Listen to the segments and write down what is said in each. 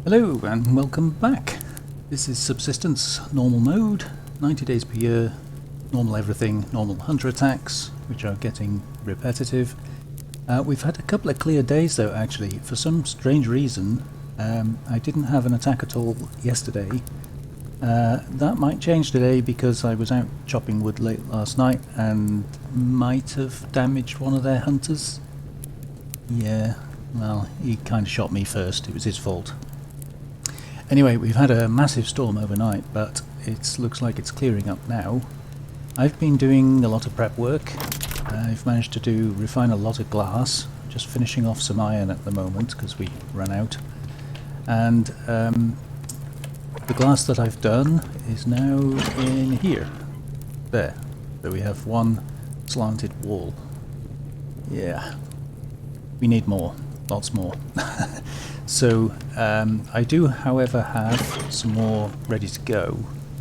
Hello and welcome back. This is Subsistence, normal mode, 90 days per year, normal everything, normal hunter attacks, which are getting repetitive. We've had a couple of clear days though actually. For some strange reason, I didn't have an attack at all yesterday. That might change today because I was out chopping wood late last night and might have damaged one of their hunters. Yeah, well, he kind of shot me first, it was his fault. Anyway, we've had a massive storm overnight, but it looks like it's clearing up now. I've been doing a lot of prep work. I've managed to refine a lot of glass, just finishing off some iron at the moment because we ran out. And the glass that I've done is now in here. There. So we have one slanted wall. Yeah. We need more. Lots more. So I do however have some more ready to go.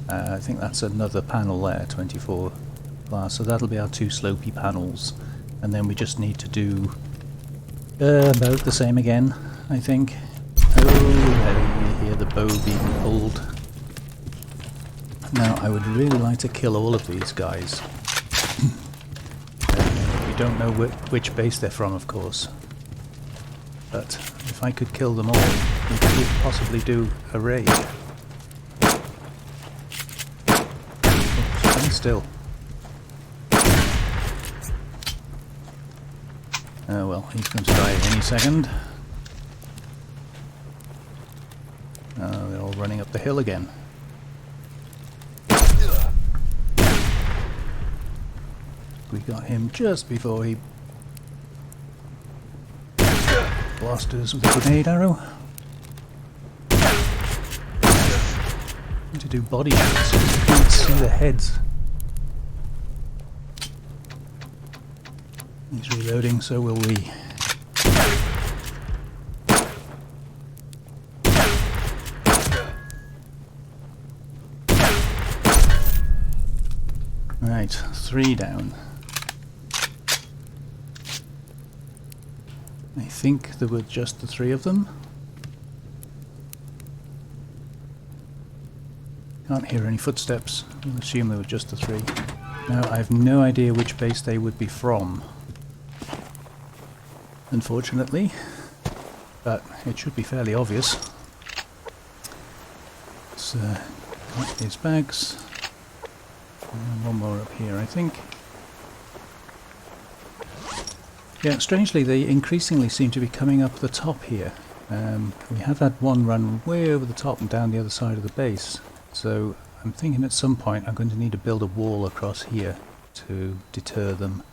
I think that's another panel there, 24 glass, so that'll be our two slopey panels, and then we just need to do about the same again, I think. Oh, you hear the bow being pulled. Now I would really like to kill all of these guys. We don't know which base they're from, of course. But if I could kill them all, we could possibly do a raid. Stay still. Oh well, he's going to die any second. Oh, they're all running up the hill again. We got him just before he blasted us with a grenade arrow. Need to do body shots so you can't see the heads. He's reloading, so will we. Right, 3 down. I think there were just the 3 of them. Can't hear any footsteps. I'll assume there were just the 3. Now I have no idea which base they would be from, unfortunately, but it should be fairly obvious. Let's collect these bags. And one more up here, I think. Yeah, strangely they increasingly seem to be coming up the top here. We have had one run way over the top and down the other side of the base, so I'm thinking at some point I'm going to need to build a wall across here to deter them.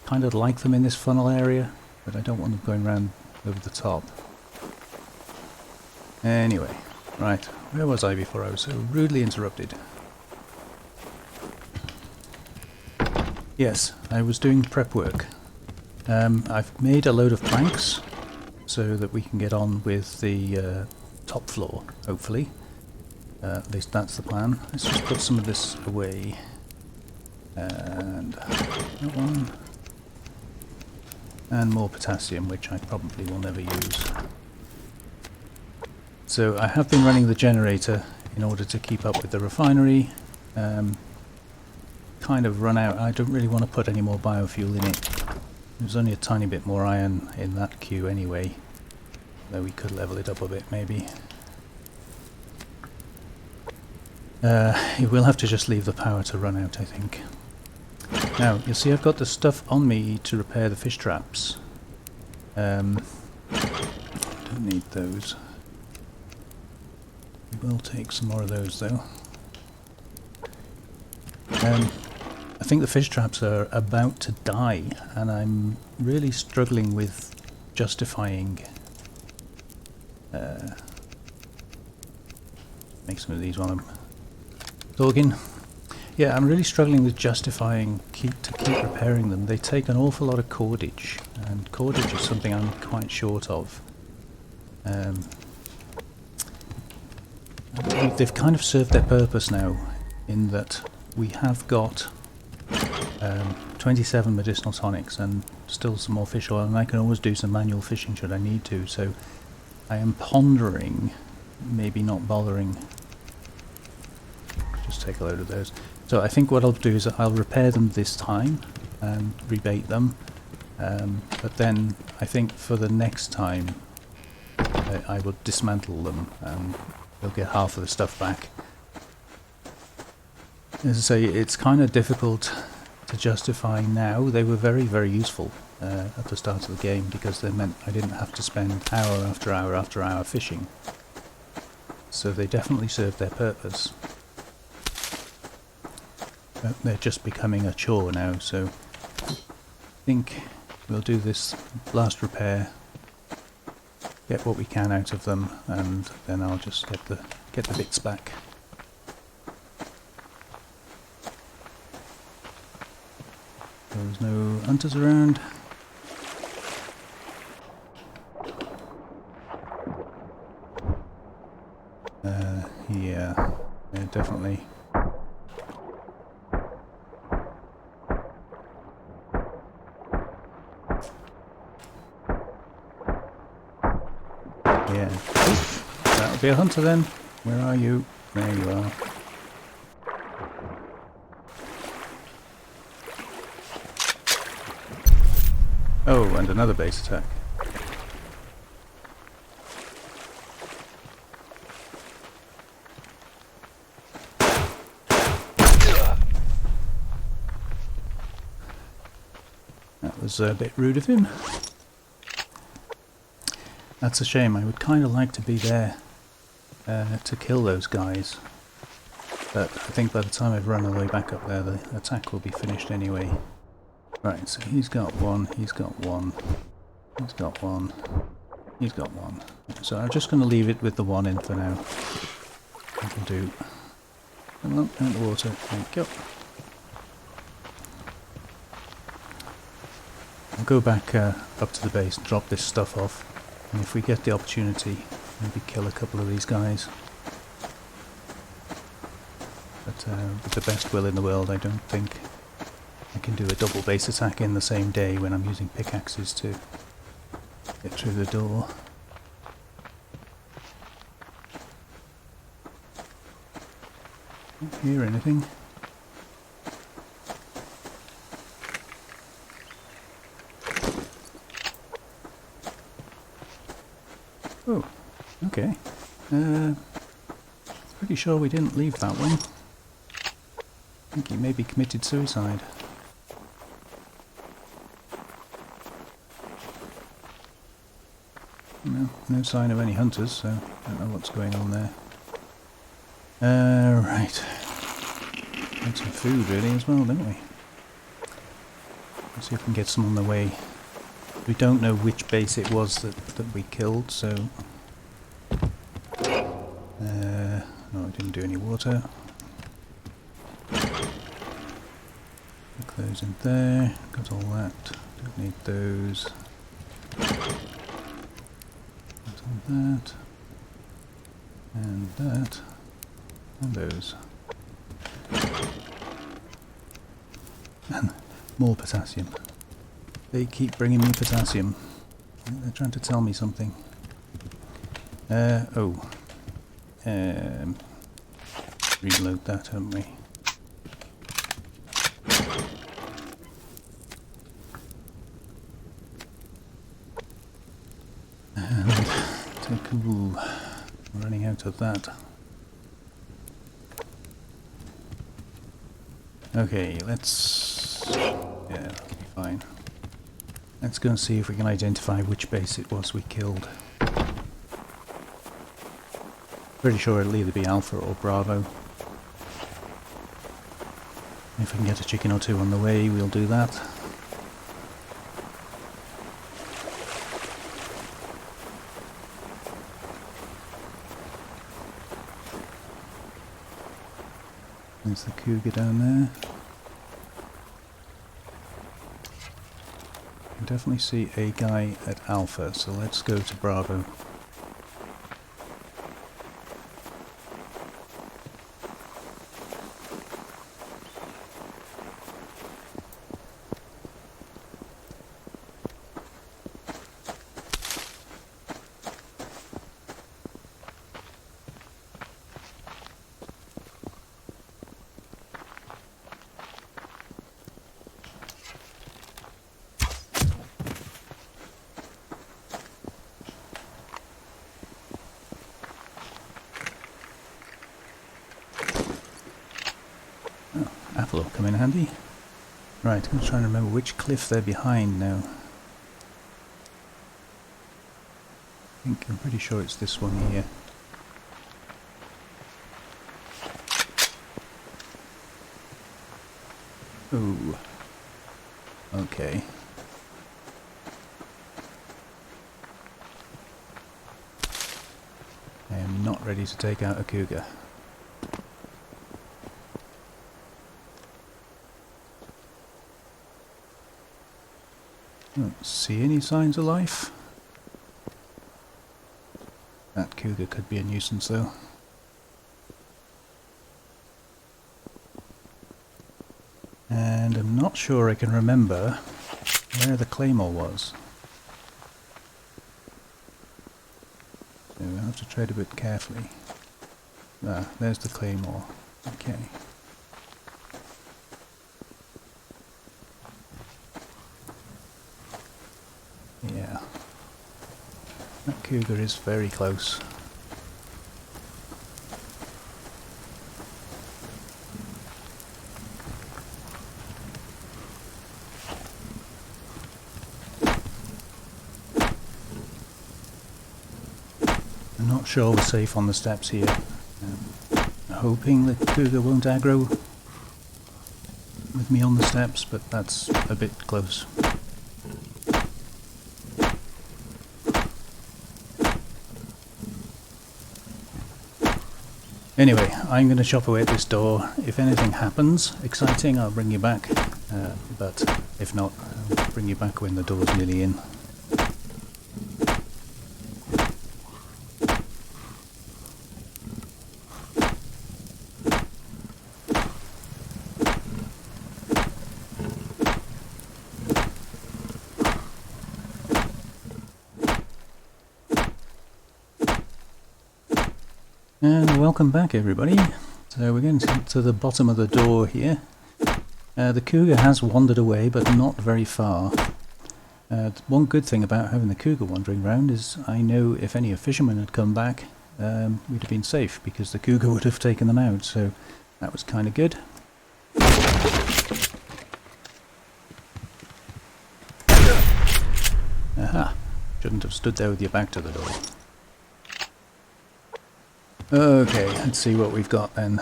Kind of like them in this funnel area, but I don't want them going round over the top. Anyway, right, where was I before I was so rudely interrupted? Yes, I was doing prep work. I've made a load of planks so that we can get on with the top floor, hopefully. At least that's the plan. Let's just put some of this away. And that one. And more potassium, which I probably will never use. So I have been running the generator in order to keep up with the refinery. Kind of run out. I don't really want to put any more biofuel in it. There's only a tiny bit more iron in that queue anyway, though we could level it up a bit maybe. We'll have to just leave the power to run out, I think. Now, you'll see I've got the stuff on me to repair the fish traps. Don't need those. We will take some more of those though. I think the fish traps are about to die, and I'm really struggling with justifying. Make some of these while I'm talking. Yeah, I'm really struggling with justifying to keep repairing them. They take an awful lot of cordage, and cordage is something I'm quite short of. They've kind of served their purpose now, in that we have got 27 medicinal tonics and still some more fish oil, and I can always do some manual fishing should I need to, so I am pondering maybe not bothering. Just take a load of those. So I think what I'll do is I'll repair them this time and rebait them, but then I think for the next time I will dismantle them and they'll get half of the stuff back. As I say, it's kind of difficult to justify now. They were very, very useful at the start of the game because they meant I didn't have to spend hour after hour after hour fishing. So they definitely served their purpose. But they're just becoming a chore now, so I think we'll do this last repair, get what we can out of them, and then I'll just get the bits back. There's no hunters around. Yeah, definitely. Yeah. Oop, that'll be a hunter then. Where are you? There you are. Oh, and another base attack. That was a bit rude of him. That's a shame. I would kind of like to be there to kill those guys. But I think by the time I've run all the way back up there, the attack will be finished anyway. Right, so he's got one, he's got one, he's got one, he's got one. So I'm just going to leave it with the one in for now. That'll do. Come on, out the water. Thank you. I'll go back up to the base and drop this stuff off. And if we get the opportunity, maybe kill a couple of these guys. But with the best will in the world, I don't think I can do a double base attack in the same day when I'm using pickaxes to get through the door. Don't hear anything. Oh, okay. Pretty sure we didn't leave that one. I think he maybe committed suicide. No sign of any hunters, so I don't know what's going on there. Right. Need some food really as well, don't we? Let's see if we can get some on the way. We don't know which base it was that we killed, so... no, I didn't do any water. Look those in there, got all that. Don't need those. That, and that, and those. And more potassium. They keep bringing me potassium. They're trying to tell me something. Reload that, haven't we? Ooh, running out of that. Okay, let's... yeah, that'll be fine. Let's go and see if we can identify which base it was we killed. Pretty sure it'll either be Alpha or Bravo. If we can get a chicken or two on the way, we'll do that. There's the cougar down there. I can definitely see a guy at Alpha, so let's go to Bravo. come in handy. Right, I'm trying to remember which cliff they're behind now. I'm pretty sure it's this one here. Ooh. Okay. I am not ready to take out a cougar. Don't see any signs of life. That cougar could be a nuisance though. And I'm not sure I can remember where the claymore was. So we'll have to tread a bit carefully. Ah, there's the claymore. Okay. Yeah. That cougar is very close. I'm not sure we're safe on the steps here. Hoping the cougar won't aggro with me on the steps, but that's a bit close. Anyway, I'm going to chop away at this door. If anything happens exciting, I'll bring you back. But if not, I'll bring you back when the door's nearly in. And welcome back everybody. So we're getting to the bottom of the door here. The cougar has wandered away, but not very far. One good thing about having the cougar wandering around is I know if any fishermen had come back, we'd have been safe because the cougar would have taken them out, so that was kind of good. Aha! Shouldn't have stood there with your back to the door. Okay, let's see what we've got then.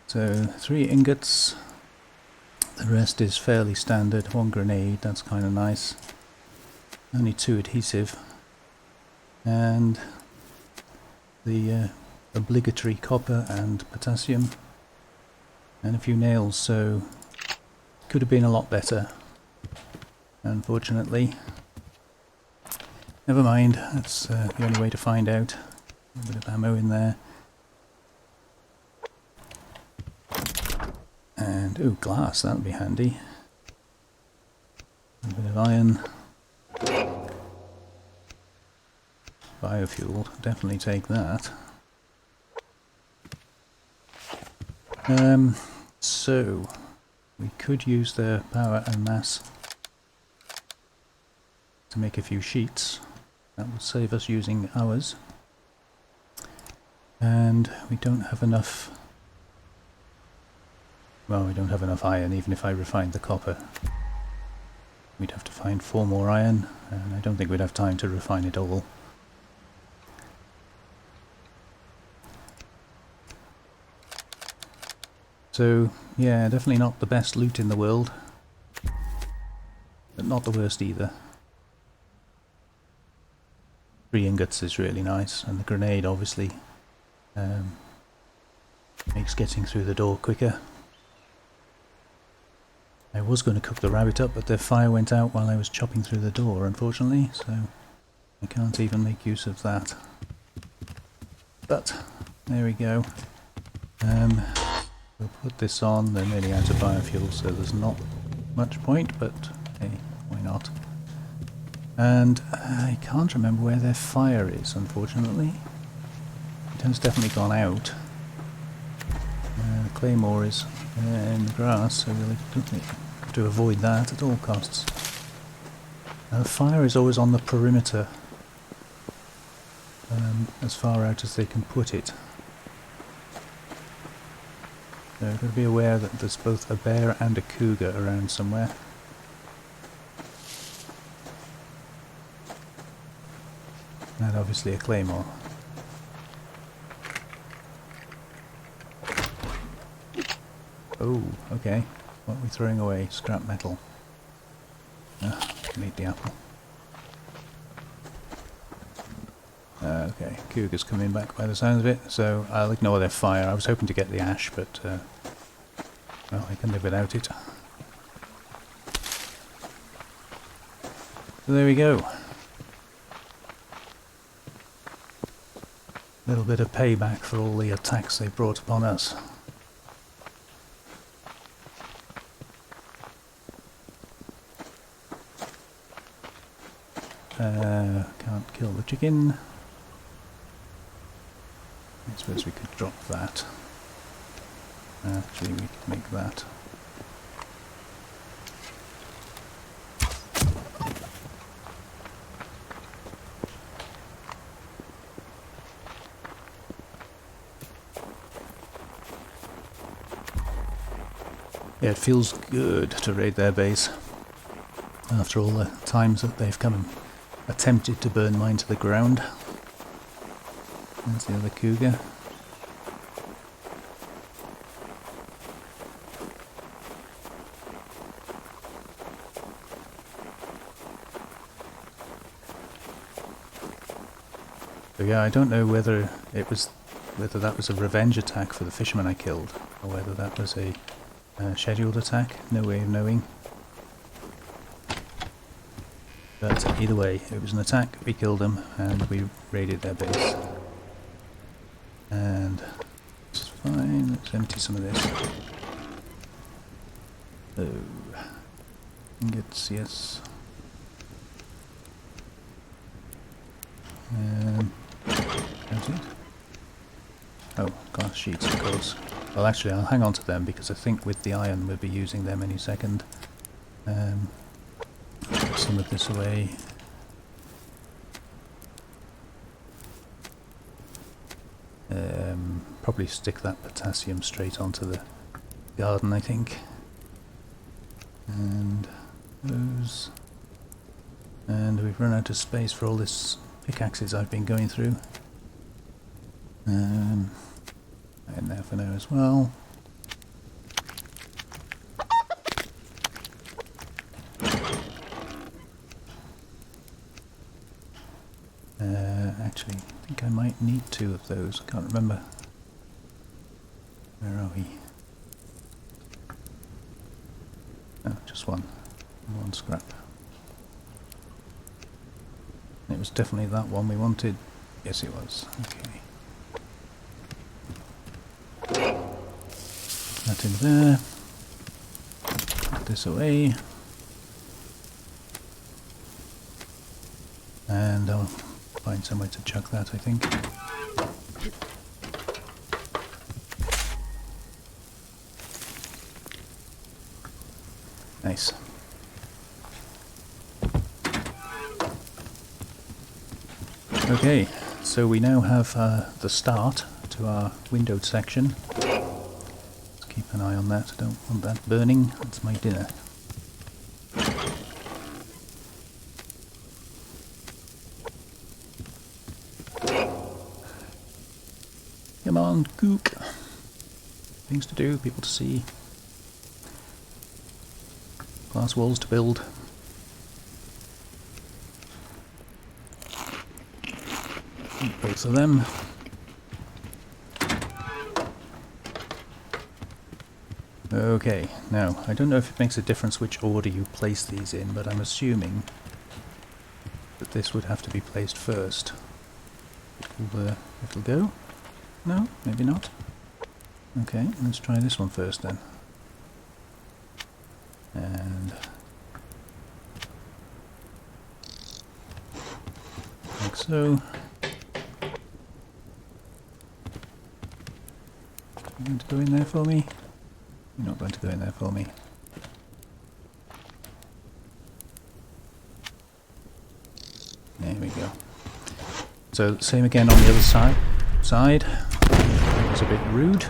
So 3 ingots, the rest is fairly standard. 1 grenade, that's kind of nice. Only 2 adhesive, and the obligatory copper and potassium, and a few nails. So could have been a lot better, unfortunately. Never mind, that's the only way to find out. A bit of ammo in there. And, ooh, glass, that'll be handy. A bit of iron. Biofuel, definitely take that. So, we could use the power and mass to make a few sheets. That would save us using ours. And we don't have enough. Well, we don't have enough iron, even if I refined the copper. We'd have to find 4 more iron, and I don't think we'd have time to refine it all. So, yeah, definitely not the best loot in the world, but not the worst either. 3 ingots is really nice, and the grenade obviously makes getting through the door quicker. I was going to cook the rabbit up, but the fire went out while I was chopping through the door, unfortunately, so I can't even make use of that. But, there we go. We'll put this on. They're nearly out of biofuel, so there's not much point, but hey, why not? And I can't remember where their fire is, unfortunately. It has definitely gone out. The claymore is in the grass, so we'll have to avoid that at all costs. The fire is always on the perimeter, as far out as they can put it. So you've got to be aware that there's both a bear and a cougar around somewhere. And obviously a claymore. Oh, okay. What are we throwing away? Scrap metal. Ah, need the apple. Okay, cougar's coming back by the sounds of it, so I'll ignore their fire. I was hoping to get the ash, but well, I can live without it. So there we go. A little bit of payback for all the attacks they brought upon us. Can't kill the chicken. I suppose we could drop that. Actually, we could make that. Yeah, it feels good to raid their base after all the times that they've come and attempted to burn mine to the ground. There's the other cougar. So yeah, I don't know whether that was a revenge attack for the fisherman I killed, or whether that was a scheduled attack. No way of knowing. But either way, it was an attack. We killed them, and we raided their base. And it's fine. Let's empty some of this. Oh, ingots, yes. That's it. Oh, glass sheets, of course. Well, actually, I'll hang on to them because I think with the iron we'll be using them any second. Put some of this away. Probably stick that potassium straight onto the garden, I think. And those. And we've run out of space for all this pickaxes I've been going through. In there for now as well. Actually, I think I might need 2 of those. I can't remember. Where are we? Oh, just one. One scrap. It was definitely that one we wanted. Yes, it was. Okay. That in there. Put this away. And I'll find somewhere to chuck that, I think. Nice. Okay, so we now have the start to our windowed section. Let's keep an eye on that. I don't want that burning. That's my dinner. Come on, cook. Things to do, people to see. Glass walls to build. Both of them. Okay, now, I don't know if it makes a difference which order you place these in, but I'm assuming that this would have to be placed first. It'll go? No? Maybe not? Okay, let's try this one first then. And like so. You're going to go in there for me? You're not going to go in there for me. There we go. So same again on the other side. It was a bit rude.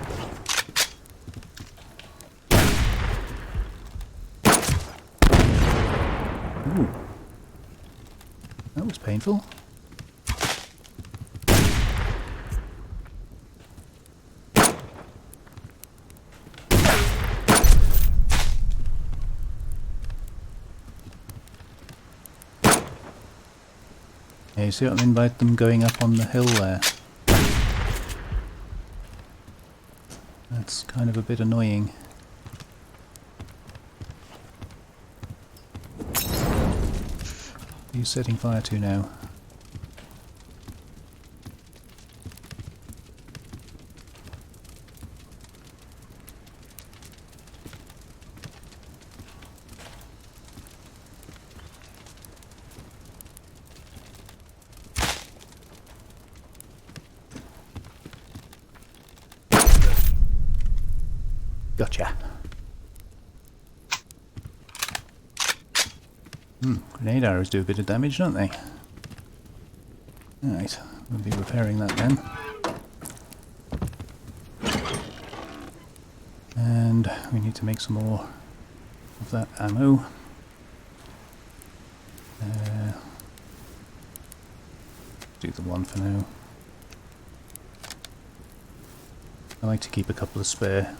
was painful. Yeah, you see what I mean by them going up on the hill there? That's kind of a bit annoying. What are you setting fire to now? Gotcha. Grenade arrows do a bit of damage, don't they? Alright, we'll be repairing that then. And we need to make some more of that ammo. Do the one for now. I like to keep a couple of spare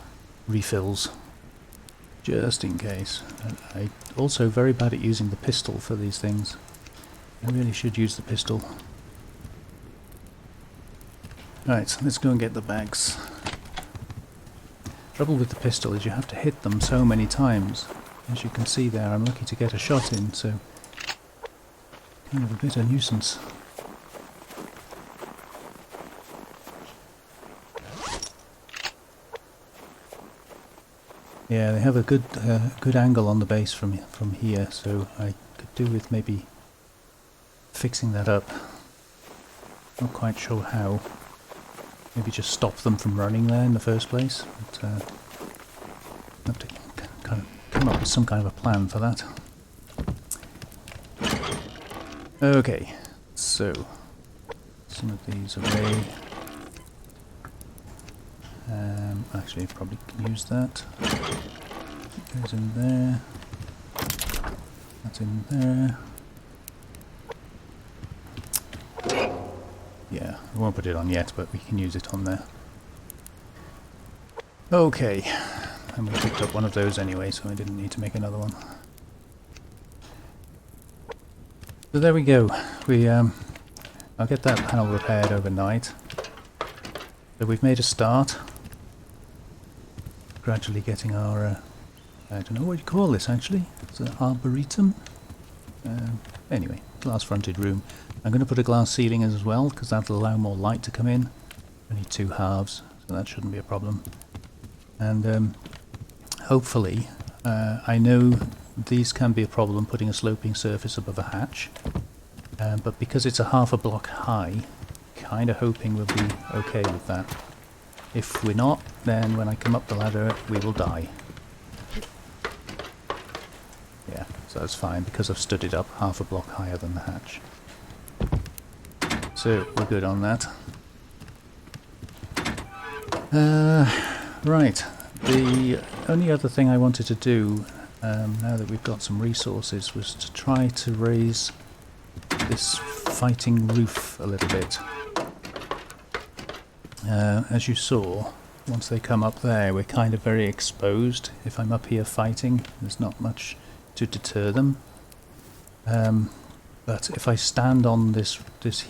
refills just in case. I'm also very bad at using the pistol for these things. I really should use the pistol. Right, let's go and get the bags. Trouble with the pistol is you have to hit them so many times. As you can see there, I'm lucky to get a shot in, so kind of a bit of a nuisance. Yeah, they have a good angle on the base from here, so I could do with maybe fixing that up. Not quite sure how. Maybe just stop them from running there in the first place. But I have to kind of come up with some kind of a plan for that. Okay, so some of these away. Actually, probably can use that. It goes in there. That's in there. Yeah, I won't put it on yet, but we can use it on there. Okay, and we picked up one of those anyway, so I didn't need to make another one. So there we go. I'll get that panel repaired overnight. So we've made a start. Gradually getting our, I don't know what you call this actually. It's an arboretum. Anyway, glass fronted room. I'm going to put a glass ceiling in as well because that'll allow more light to come in. Only two halves, so that shouldn't be a problem. And hopefully, I know these can be a problem putting a sloping surface above a hatch, but because it's a half a block high, kind of hoping we'll be okay with that. If we're not, then when I come up the ladder, we will die. Yeah, so that's fine because I've stood it up half a block higher than the hatch. So we're good on that. Right, the only other thing I wanted to do, now that we've got some resources, was to try to raise this fighting roof a little bit. As you saw, once they come up there, we're kind of very exposed. If I'm up here fighting, there's not much to deter them. But if I stand on this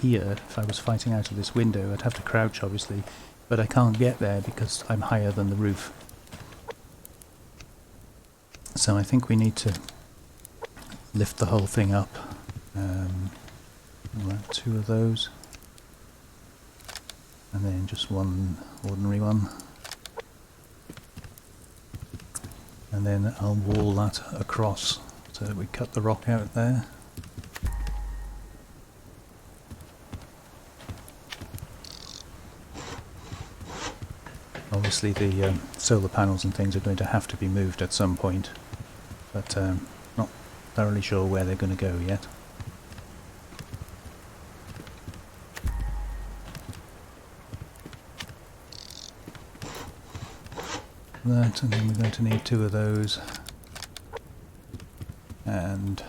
here, if I was fighting out of this window, I'd have to crouch obviously, but I can't get there because I'm higher than the roof. So I think we need to lift the whole thing up. We'll have two of those. And then just one ordinary one. And then I'll wall that across so that we cut the rock out there. Obviously the solar panels and things are going to have to be moved at some point, but not thoroughly sure where they're going to go yet. That, and then we're going to need two of those, and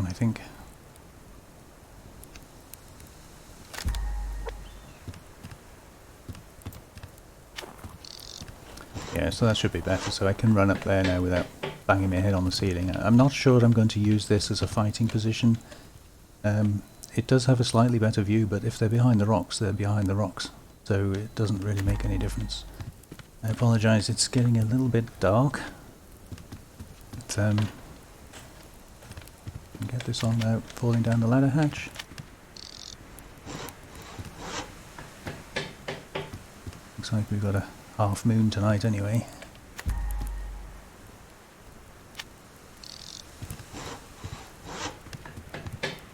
I think. Yeah, so that should be better, so I can run up there now without banging my head on the ceiling. I'm not sure I'm going to use this as a fighting position. It does have a slightly better view, but if they're behind the rocks, they're behind the rocks, so it doesn't really make any difference. I apologise, it's getting a little bit dark. But, get this on without falling down the ladder hatch. Looks like we've got a half moon tonight anyway.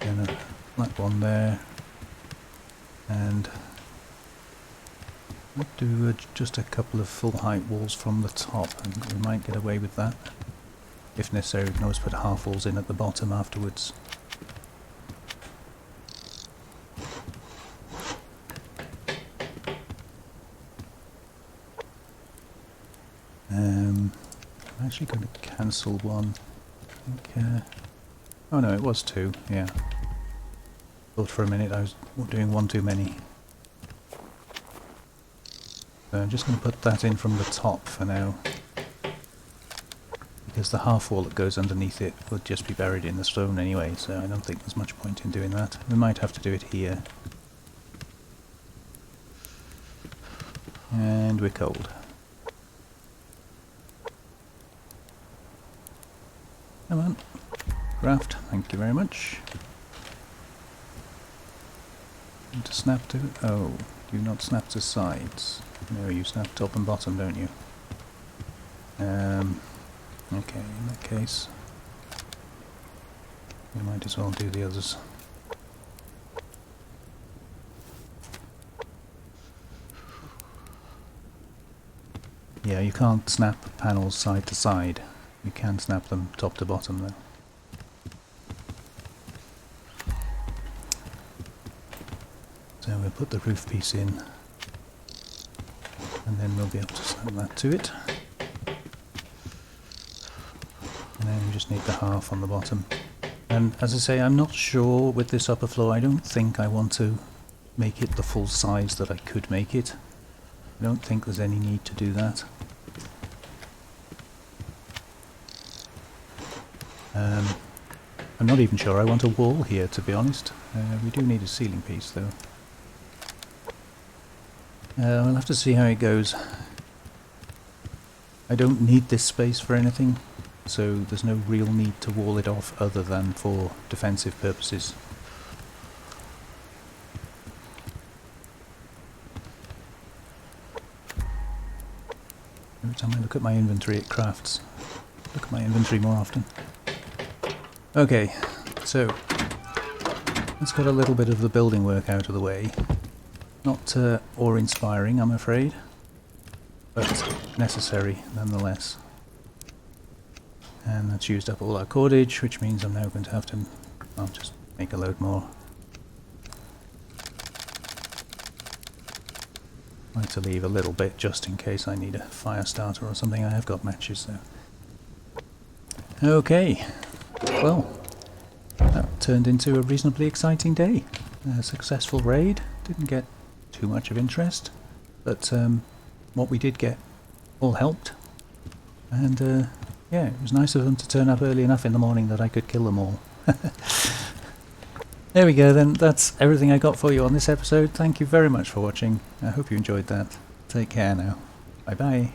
And a black one there. And we'll do just a couple of full height walls from the top, and we might get away with that. If necessary, we can always put half walls in at the bottom afterwards. I'm actually going to cancel one. I think, oh no, it was 2, yeah. Thought for a minute I was doing 1 too many. So I'm just going to put that in from the top for now, because the half wall that goes underneath it would just be buried in the stone anyway, so I don't think there's much point in doing that. We might have to do it here. And we're cold. Come on, craft, thank you very much. And to snap to, oh, do you not snap to sides? No, you snap top and bottom, don't you? Okay, in that case, we might as well do the others. Yeah, you can't snap panels side to side. You can snap them top to bottom though. So we'll put the roof piece in, and then we'll be able to snap that to it. And then we just need the half on the bottom. And as I say, I'm not sure with this upper floor, I don't think I want to make it the full size that I could make it. I don't think there's any need to do that. I'm not even sure I want a wall here, to be honest. We do need a ceiling piece though. We'll have to see how it goes. I don't need this space for anything, so there's no real need to wall it off other than for defensive purposes. Every time I look at my inventory it crafts. Look at my inventory more often. Okay, so let's get a little bit of the building work out of the way. Not awe-inspiring, I'm afraid, but necessary nonetheless. And that's used up all our cordage, which means I'm now going to have to, I'll just make a load more. I like to leave a little bit just in case I need a fire starter or something. I have got matches though. Okay, well, that turned into a reasonably exciting day. A successful raid, didn't get too much of interest, but what we did get all helped, and yeah, it was nice of them to turn up early enough in the morning that I could kill them all. There we go then, that's everything I got for you on this episode. Thank you very much for watching, I hope you enjoyed that. Take care now, bye bye.